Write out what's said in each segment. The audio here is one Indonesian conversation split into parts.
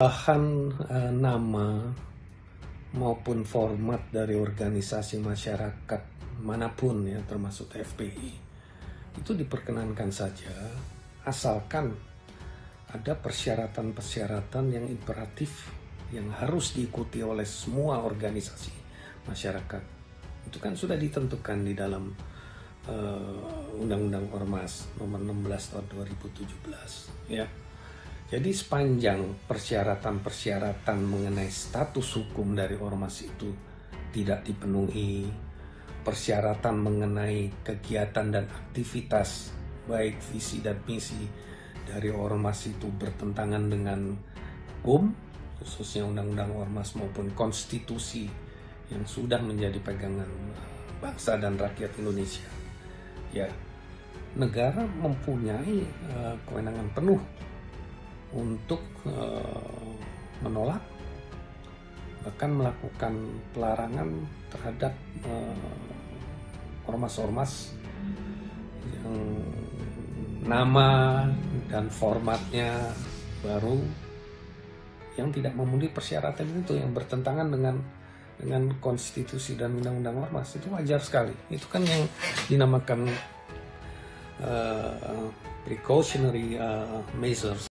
Bahan nama maupun format dari organisasi masyarakat manapun ya, termasuk FPI, itu diperkenankan saja asalkan ada persyaratan-persyaratan yang imperatif yang harus diikuti oleh semua organisasi masyarakat. Itu kan sudah ditentukan di dalam Undang-Undang Ormas nomor 16 tahun 2017 ya. Jadi sepanjang persyaratan-persyaratan mengenai status hukum dari ormas itu tidak dipenuhi, persyaratan mengenai kegiatan dan aktivitas baik visi dan misi dari ormas itu bertentangan dengan hukum, khususnya Undang-Undang Ormas maupun konstitusi yang sudah menjadi pegangan bangsa dan rakyat Indonesia, ya negara mempunyai kewenangan penuh untuk menolak, bahkan melakukan pelarangan terhadap ormas-ormas yang nama dan formatnya baru yang tidak memenuhi persyaratan itu, yang bertentangan dengan konstitusi dan undang-undang ormas. Itu wajar sekali. Itu kan yang dinamakan precautionary measures.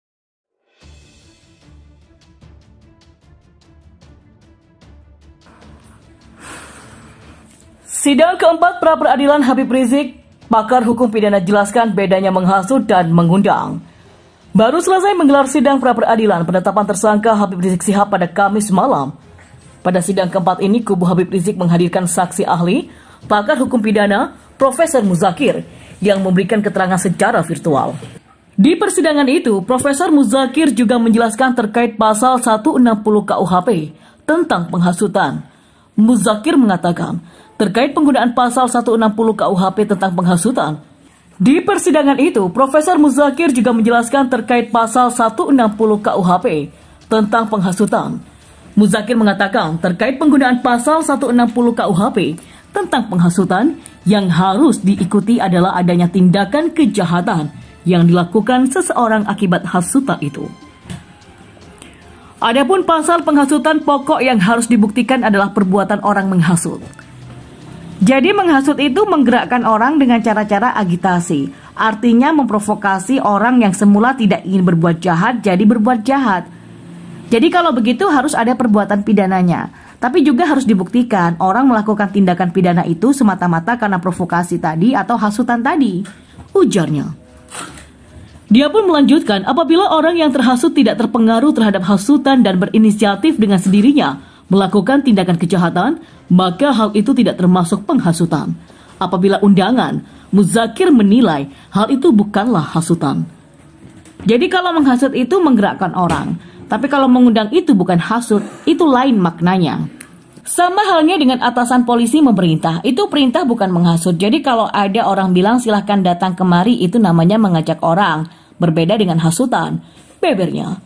Sidang keempat pra-peradilan Habib Rizik, pakar hukum pidana jelaskan bedanya menghasut dan mengundang. Baru selesai menggelar sidang pra-peradilan penetapan tersangka Habib Rizik Syihab pada Kamis malam. Pada sidang keempat ini, kubu Habib Rizik menghadirkan saksi ahli, pakar hukum pidana, Profesor Muzakir, yang memberikan keterangan secara virtual. Di persidangan itu, Profesor Muzakir juga menjelaskan terkait pasal 160 KUHP tentang penghasutan. Muzakir mengatakan, terkait penggunaan pasal 160 KUHP tentang penghasutan. Di persidangan itu, Profesor Muzakir juga menjelaskan terkait pasal 160 KUHP tentang penghasutan. Muzakir mengatakan terkait penggunaan pasal 160 KUHP tentang penghasutan yang harus diikuti adalah adanya tindakan kejahatan yang dilakukan seseorang akibat hasutan itu. Adapun pasal penghasutan pokok yang harus dibuktikan adalah perbuatan orang menghasut. Jadi menghasut itu menggerakkan orang dengan cara-cara agitasi. Artinya memprovokasi orang yang semula tidak ingin berbuat jahat jadi berbuat jahat. Jadi kalau begitu harus ada perbuatan pidananya. Tapi juga harus dibuktikan orang melakukan tindakan pidana itu semata-mata karena provokasi tadi atau hasutan tadi, ujarnya. Dia pun melanjutkan, apabila orang yang terhasut tidak terpengaruh terhadap hasutan dan berinisiatif dengan sendirinya melakukan tindakan kejahatan, maka hal itu tidak termasuk penghasutan. Apabila undangan, Muzakir menilai hal itu bukanlah hasutan. Jadi kalau menghasut itu menggerakkan orang, tapi kalau mengundang itu bukan hasut, itu lain maknanya. Sama halnya dengan atasan polisi memerintah, itu perintah bukan menghasut. Jadi kalau ada orang bilang silahkan datang kemari, itu namanya mengajak orang, berbeda dengan hasutan, bebernya.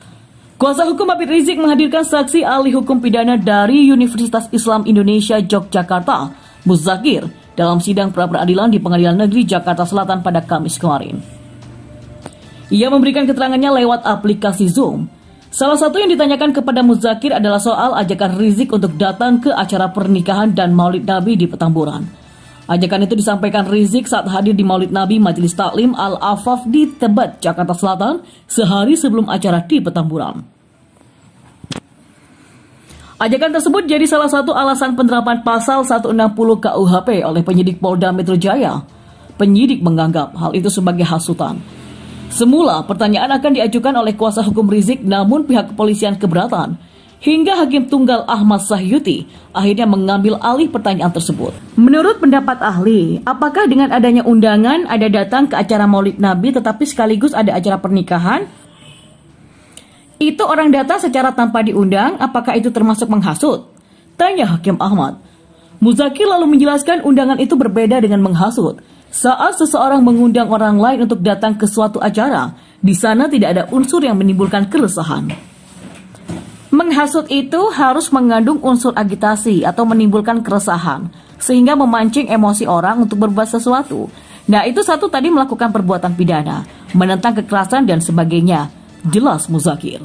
Kuasa hukum Habib Rizik menghadirkan saksi ahli hukum pidana dari Universitas Islam Indonesia Yogyakarta, Muzakir, dalam sidang pra-peradilan di Pengadilan Negeri Jakarta Selatan pada Kamis kemarin. Ia memberikan keterangannya lewat aplikasi Zoom. Salah satu yang ditanyakan kepada Muzakir adalah soal ajakan Rizik untuk datang ke acara pernikahan dan Maulid Nabi di Petamburan. Ajakan itu disampaikan Rizik saat hadir di Maulid Nabi Majelis Taklim Al-Afaf di Tebet, Jakarta Selatan, sehari sebelum acara di Petamburan. Ajakan tersebut jadi salah satu alasan penerapan pasal 160 KUHP oleh penyidik Polda Metro Jaya. Penyidik menganggap hal itu sebagai hasutan. Semula pertanyaan akan diajukan oleh kuasa hukum Rizik, namun pihak kepolisian keberatan. Hingga Hakim Tunggal Ahmad Sahyuti akhirnya mengambil alih pertanyaan tersebut. Menurut pendapat ahli, apakah dengan adanya undangan ada datang ke acara Maulid Nabi tetapi sekaligus ada acara pernikahan? Itu orang datang secara tanpa diundang, apakah itu termasuk menghasut? Tanya Hakim Ahmad. Muzakir lalu menjelaskan undangan itu berbeda dengan menghasut. Saat seseorang mengundang orang lain untuk datang ke suatu acara, di sana tidak ada unsur yang menimbulkan keresahan. Menghasut itu harus mengandung unsur agitasi atau menimbulkan keresahan, sehingga memancing emosi orang untuk berbuat sesuatu. Nah, itu satu tadi melakukan perbuatan pidana, menentang kekerasan dan sebagainya. Jelas Muzakir.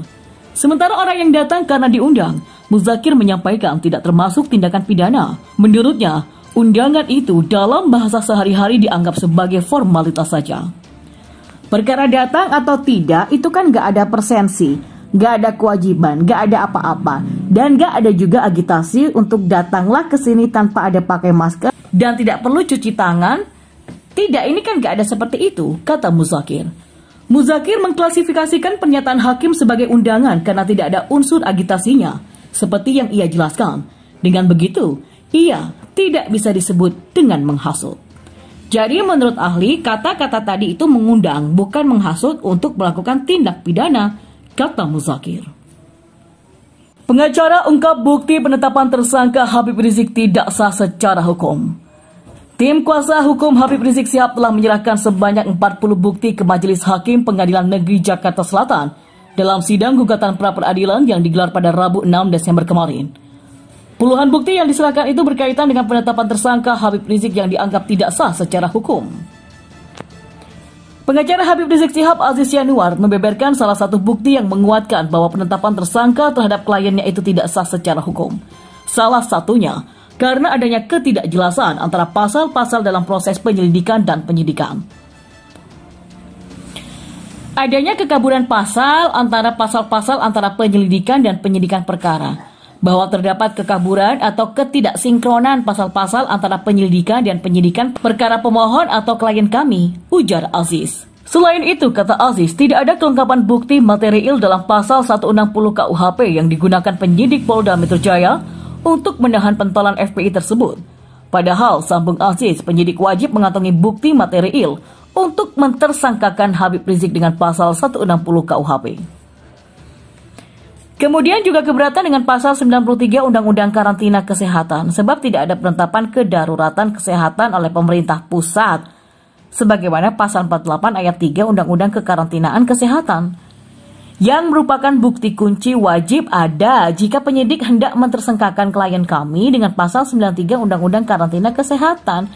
Sementara orang yang datang karena diundang, Muzakir menyampaikan tidak termasuk tindakan pidana. Menurutnya, undangan itu dalam bahasa sehari-hari dianggap sebagai formalitas saja. Perkara datang atau tidak itu kan gak ada persensi, gak ada kewajiban, gak ada apa-apa, dan gak ada juga agitasi untuk datanglah ke sini tanpa ada pakai masker dan tidak perlu cuci tangan. Tidak, ini kan gak ada seperti itu, kata Muzakir. Muzakir mengklasifikasikan pernyataan hakim sebagai undangan karena tidak ada unsur agitasinya, seperti yang ia jelaskan. Dengan begitu, ia tidak bisa disebut dengan menghasut. Jadi menurut ahli, kata-kata tadi itu mengundang, bukan menghasut untuk melakukan tindak pidana, kata Muzakir. Pengacara ungkap bukti penetapan tersangka Habib Rizik tidak sah secara hukum. Tim kuasa hukum Habib Rizik Syihab telah menyerahkan sebanyak 40 bukti ke Majelis Hakim Pengadilan Negeri Jakarta Selatan dalam sidang gugatan pra-peradilan yang digelar pada Rabu 6 Desember kemarin. Puluhan bukti yang diserahkan itu berkaitan dengan penetapan tersangka Habib Rizik yang dianggap tidak sah secara hukum. Pengacara Habib Rizik Syihab Aziz Yanuar membeberkan salah satu bukti yang menguatkan bahwa penetapan tersangka terhadap kliennya itu tidak sah secara hukum. Salah satunya karena adanya ketidakjelasan antara pasal-pasal dalam proses penyelidikan dan penyidikan. Adanya kekaburan pasal antara penyelidikan dan penyidikan perkara. Bahwa terdapat kekaburan atau ketidaksinkronan pasal-pasal antara penyelidikan dan penyidikan perkara pemohon atau klien kami, ujar Aziz. Selain itu, kata Aziz, tidak ada kelengkapan bukti material dalam pasal 160 KUHP yang digunakan penyidik Polda Metro Jaya untuk menahan pentolan FPI tersebut. Padahal, sambung Aziz, penyidik wajib mengantongi bukti material untuk mentersangkakan Habib Rizik dengan pasal 160 KUHP. Kemudian juga keberatan dengan pasal 93 Undang-Undang Karantina Kesehatan sebab tidak ada penetapan kedaruratan kesehatan oleh pemerintah pusat sebagaimana pasal 48 ayat 3 Undang-Undang Kekarantinaan Kesehatan yang merupakan bukti kunci wajib ada jika penyidik hendak mentersangkakan klien kami dengan pasal 93 Undang-Undang Karantina Kesehatan.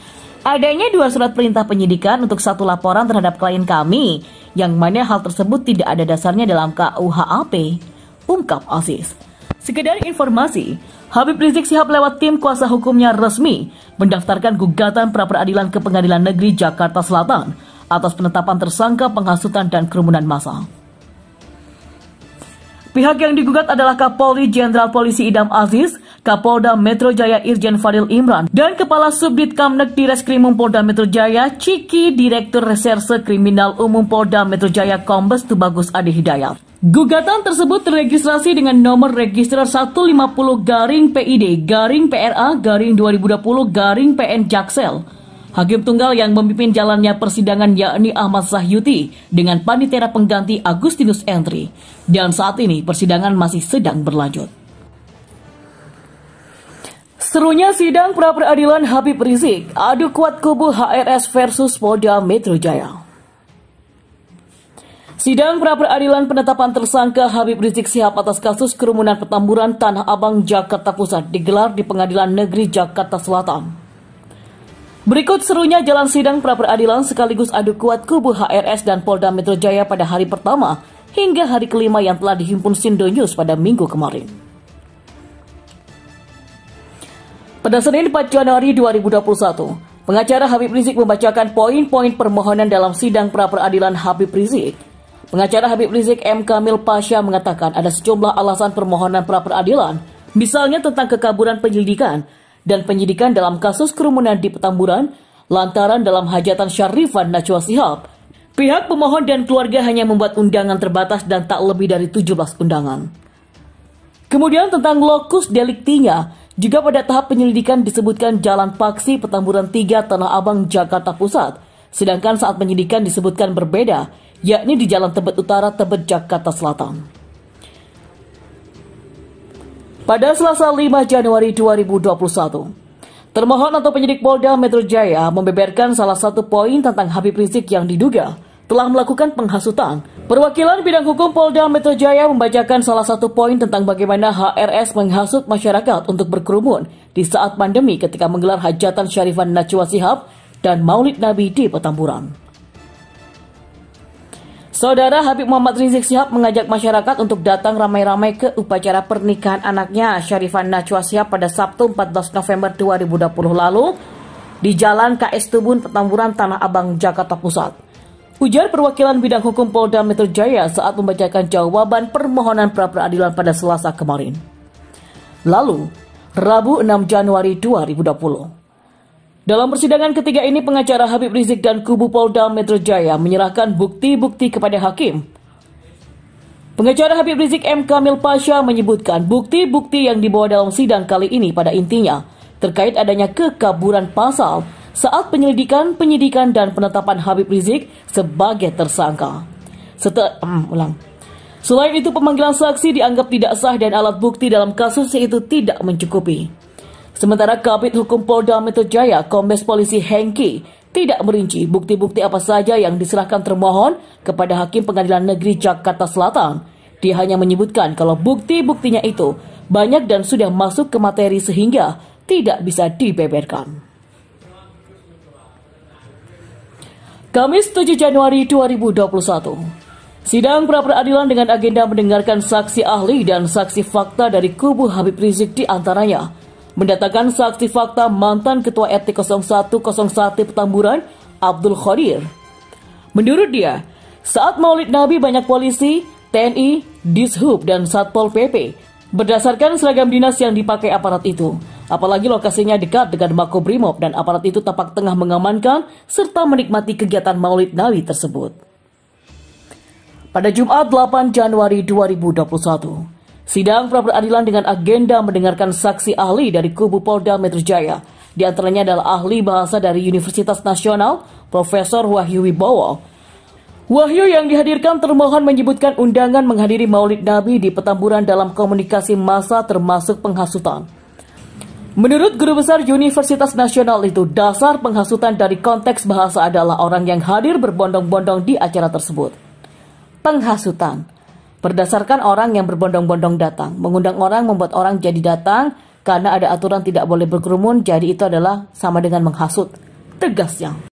Adanya 2 surat perintah penyidikan untuk 1 laporan terhadap klien kami, yang mana hal tersebut tidak ada dasarnya dalam KUHP, ungkap Aziz. Sekedar informasi, Habib Rizik Syihab lewat tim kuasa hukumnya resmi mendaftarkan gugatan pra-peradilan ke Pengadilan Negeri Jakarta Selatan atas penetapan tersangka penghasutan dan kerumunan massa. Pihak yang digugat adalah Kapolri Jenderal Polisi Idam Aziz, Kapolda Metro Jaya Irjen Fadil Imran, dan Kepala Subdit Kamnek Direskrimum Polda Metro Jaya, Ciki Direktur Reserse Kriminal Umum Polda Metro Jaya Kombes Tubagus Ade Hidayat. Gugatan tersebut terregistrasi dengan nomor register 150-PID-PRA-2020-PN Jaksel. Hakim tunggal yang memimpin jalannya persidangan yakni Ahmad Sahyuti dengan panitera pengganti Agustinus Entri. Dan saat ini persidangan masih sedang berlanjut. Serunya sidang pra-peradilan Habib Rizik, adu kuat kubu HRS versus Polda Metro Jaya. Sidang pra-peradilan penetapan tersangka Habib Rizik Syihab atas kasus kerumunan Petamburan Tanah Abang, Jakarta Pusat digelar di Pengadilan Negeri Jakarta Selatan. Berikut serunya jalan sidang pra-peradilan sekaligus adu kuat kubu HRS dan Polda Metro Jaya pada hari pertama hingga hari kelima yang telah dihimpun Sindo News pada Minggu kemarin. Pada Senin 4 Januari 2021, pengacara Habib Rizik membacakan poin-poin permohonan dalam sidang pra-peradilan Habib Rizik. Pengacara Habib Rizik M. Kamil Pasha mengatakan ada sejumlah alasan permohonan pra-peradilan, misalnya tentang kekaburan penyelidikan dan penyidikan dalam kasus kerumunan di Petamburan, lantaran dalam hajatan Syarifan Najwa Shihab, pihak pemohon dan keluarga hanya membuat undangan terbatas dan tak lebih dari 17 undangan. Kemudian tentang lokus deliktinya, juga pada tahap penyelidikan disebutkan Jalan Paksi Petamburan 3 Tanah Abang, Jakarta Pusat, sedangkan saat penyidikan disebutkan berbeda, yakni di Jalan Tebet Utara, Tebet, Jakarta Selatan. Pada Selasa 5 Januari 2021, termohon atau penyidik Polda Metro Jaya membeberkan salah satu poin tentang Habib Rizik yang diduga telah melakukan penghasutan. Perwakilan bidang hukum Polda Metro Jaya membacakan salah satu poin tentang bagaimana HRS menghasut masyarakat untuk berkerumun di saat pandemi ketika menggelar hajatan Syarifan Najwa Shihab dan Maulid Nabi di Petamburan. Saudara Habib Muhammad Rizik Syihab mengajak masyarakat untuk datang ramai-ramai ke upacara pernikahan anaknya Syarifah Najwa Shihab pada Sabtu 14 November 2020 lalu di Jalan KS Tubun, Petamburan, Tanah Abang, Jakarta Pusat. Ujar perwakilan bidang hukum Polda Metro Jaya saat membacakan jawaban permohonan pra-peradilan pada Selasa kemarin. Lalu, Rabu 6 Januari 2020. Dalam persidangan ketiga ini, pengacara Habib Rizik dan kubu Polda Metro Jaya menyerahkan bukti-bukti kepada hakim. Pengacara Habib Rizik M. Kamil Pasha menyebutkan bukti-bukti yang dibawa dalam sidang kali ini pada intinya terkait adanya kekaburan pasal saat penyelidikan, penyidikan, dan penetapan Habib Rizik sebagai tersangka. Selain itu, pemanggilan saksi dianggap tidak sah dan alat bukti dalam kasus itu tidak mencukupi. Sementara Kabid Hukum Polda Metro Jaya, Kombes Polisi Hengki, tidak merinci bukti-bukti apa saja yang diserahkan termohon kepada Hakim Pengadilan Negeri Jakarta Selatan. Dia hanya menyebutkan kalau bukti-buktinya itu banyak dan sudah masuk ke materi sehingga tidak bisa dibeberkan. Kamis 7 Januari 2021. Sidang pra-peradilan dengan agenda mendengarkan saksi ahli dan saksi fakta dari kubu Habib Rizik di antaranya mendatangkan saksi fakta mantan Ketua RT 0101 Petamburan, Abdul Khadir. Menurut dia, saat Maulid Nabi banyak polisi, TNI, Dishub, dan Satpol PP berdasarkan seragam dinas yang dipakai aparat itu. Apalagi lokasinya dekat dengan Makobrimob dan aparat itu tampak tengah mengamankan serta menikmati kegiatan Maulid Nabi tersebut. Pada Jumat 8 Januari 2021, sidang pra-peradilan dengan agenda mendengarkan saksi ahli dari kubu Polda Metro Jaya. Di antaranya adalah ahli bahasa dari Universitas Nasional, Profesor Wahyu Wibowo. Wahyu yang dihadirkan termohon menyebutkan undangan menghadiri Maulid Nabi di Petamburan dalam komunikasi massa termasuk penghasutan. Menurut Guru Besar Universitas Nasional itu, dasar penghasutan dari konteks bahasa adalah orang yang hadir berbondong-bondong di acara tersebut. Penghasutan berdasarkan orang yang berbondong-bondong datang. Mengundang orang membuat orang jadi datang karena ada aturan tidak boleh berkerumun, jadi itu adalah sama dengan menghasut, tegasnya.